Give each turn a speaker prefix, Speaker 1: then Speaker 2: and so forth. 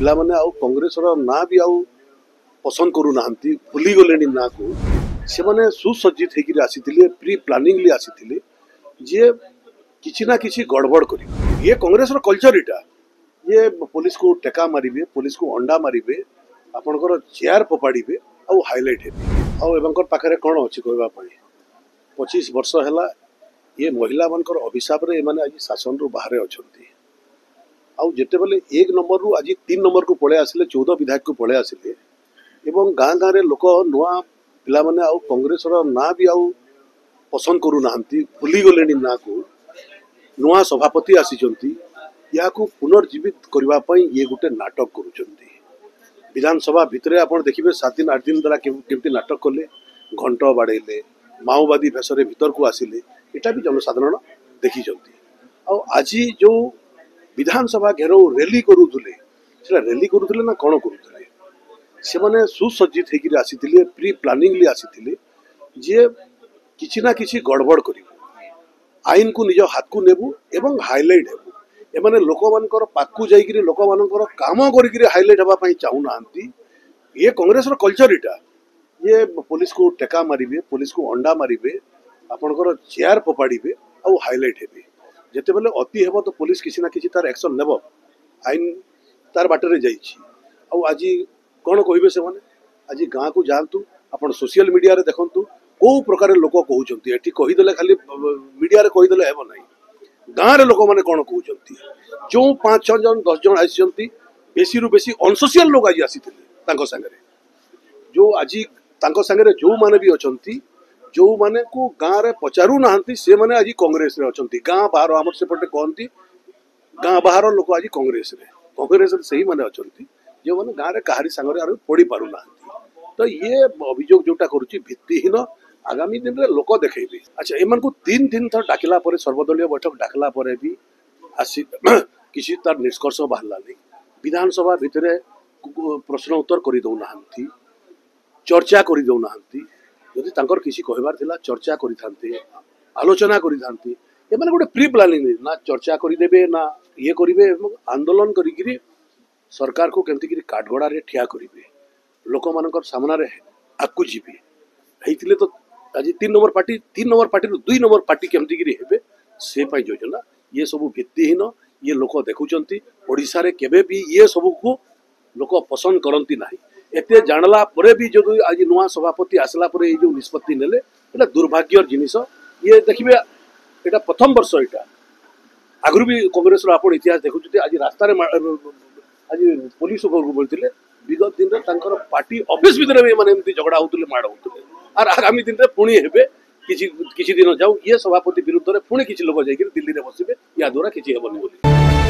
Speaker 1: पिला माने आउ कांग्रेस ना भी आउ पसंद करू नाहंती भूली गले ना को से माने सुसज्जित होकर आसीथिले प्री प्लानिंगली आसीथिले जे किछि ना किछि गड़बड़ करी ये कांग्रेस कल्चर इटा ये पुलिस को टेका मारिबे पुलिस को अंडा मारिबे आपनकर चेयर पपाड़ीबे आउ हाइलाइट हेबे आउ एवंकर पाखरे कोन अछि कहबा पई 25 वर्ष हैला ये महिला मानकर अभिशाप रे माने आज शासन रु बाहर अछंती आउ जेते बेले 1 नंबर रु आज 3 नंबर को पळे आसिले 14 विधायक को पळे आसिले एवं गाँ गाँ रे लोक नुआ पिला माने आउ कांग्रेस ना भी आउ पसंद करू नाहंती भूली गले ना को नुआ सभापति आसीचंती या को पुनर्जीवित करबा पई ये गुटे नाटक करूचंती विधानसभा भितरे आपण देखिबे 7 दिन 8 दिन द्वारा केमती नाटक कले घंट बाड़ेले माओवादी भेषरे भीतर को आसिले एटा भी जनसाधारण देखी आज जो विधानसभा घेराव रैली करूले रैली करूले ना कौन करूले से माने सुसज्जित होकर आसीथिले प्री प्लानिंगली आसीथिले जे किछि ना किछि गड़बड़ करिवो आईन को निज हाथ को नेबू एवं हाइलाइट हेबू एमाने लोक मानकर पाकू जाइकिरी लोक मानकर काम करिकिरी हाइलाइट हबा पई चाहू नांती ये कांग्रेस रो कल्चर इटा ये पुलिस को टेका मारिबे पुलिस को अंडा मारिबे आपनकर चेयर पपाड़ीबे आउ हाइलाइट हेबे जेते बेले अति हेबो तो पुलिस किसी ना किसी तार एक्शन नेबो आईन तार बाटरे जाइछि आउ आज कोन कहिबे से माने आज गाँ को जानतु आपण सोशल मीडिया रे देखंतु को प्रकार लोक कहउचंती एठी कहि देले खाली मीडिया रे कहि देले हेबो नाही गाँ रे लोक माने कोन कहउचंती जो 5-6 जन 10 जन आइसंती बेसी रु बेसी अनसोशियल लोक आज आसीथिले तांको संगे जो आज तांको संगे जो माने भी अछंती जो माने को गाँ रे पचारू नाहंती से माने आज कांग्रेस रे अछंती गाँ बाहर हमर सेपटे कहंती गाँ बाहर लोक आज कांग्रेस रे सही माने अछंती जो माने गाँ रे कहारी संगे आरो पड़ी पारु नाहंती तो ये अभियोग जोटा करूची भित्तिहीन आगामी दिन रे लोक देखैबे अच्छा एमन को 3 दिन थर डाकिला परे सर्वदलीय बैठक डाकला परे भी आसी किसी तार निष्कर्ष बाहरला नहीं विधानसभा भितरे प्रश्न उत्तर करि दउ नाहंती चर्चा करि दउ नाहंती यदि तांकर किसी कहबार थिला चर्चा करि थांते आलोचना करि थांते एमाने गोटे प्री प्लानिंग ना चर्चा करि देबे ना ये करिवे आंदोलन करिकिरी सरकार को केमति किरी काटगड़ा रे ठिया करिवे लोक मानकर सामना रे आकु जीवे हेतिले तो आज 3 नंबर पार्टी रु 2 नंबर पार्टी केमति किरी हेबे से पई योजना ये सब भित्तिहीन ये लोक देखुचंती ओडिसा रे केबे भी ये सब को लोक पसंद करंती नाही एते जानला परे भी जो आज नुआ सभापति आसला परे ये जो निष्पत्ति नेले एटा दुर्भाग्यर जिनिस ये देखिबे एटा प्रथम वर्ष एटा आगरु भी कांग्रेस रो आपण इतिहास देखुचते आज रास्ता रे आज पुलिस को बोलतिले विगत दिन रे तांकर पार्टी ऑफिस भीतर में माने एमती झगड़ा होतले माड होतले और आगामी दिन रे पुणी हेबे किछि दिन जाऊ ये सभापति विरुद्ध रे पुणी किछि लोक जाई दिल्ली रे बसिबे या द्वारा किछि हेबनी बोली।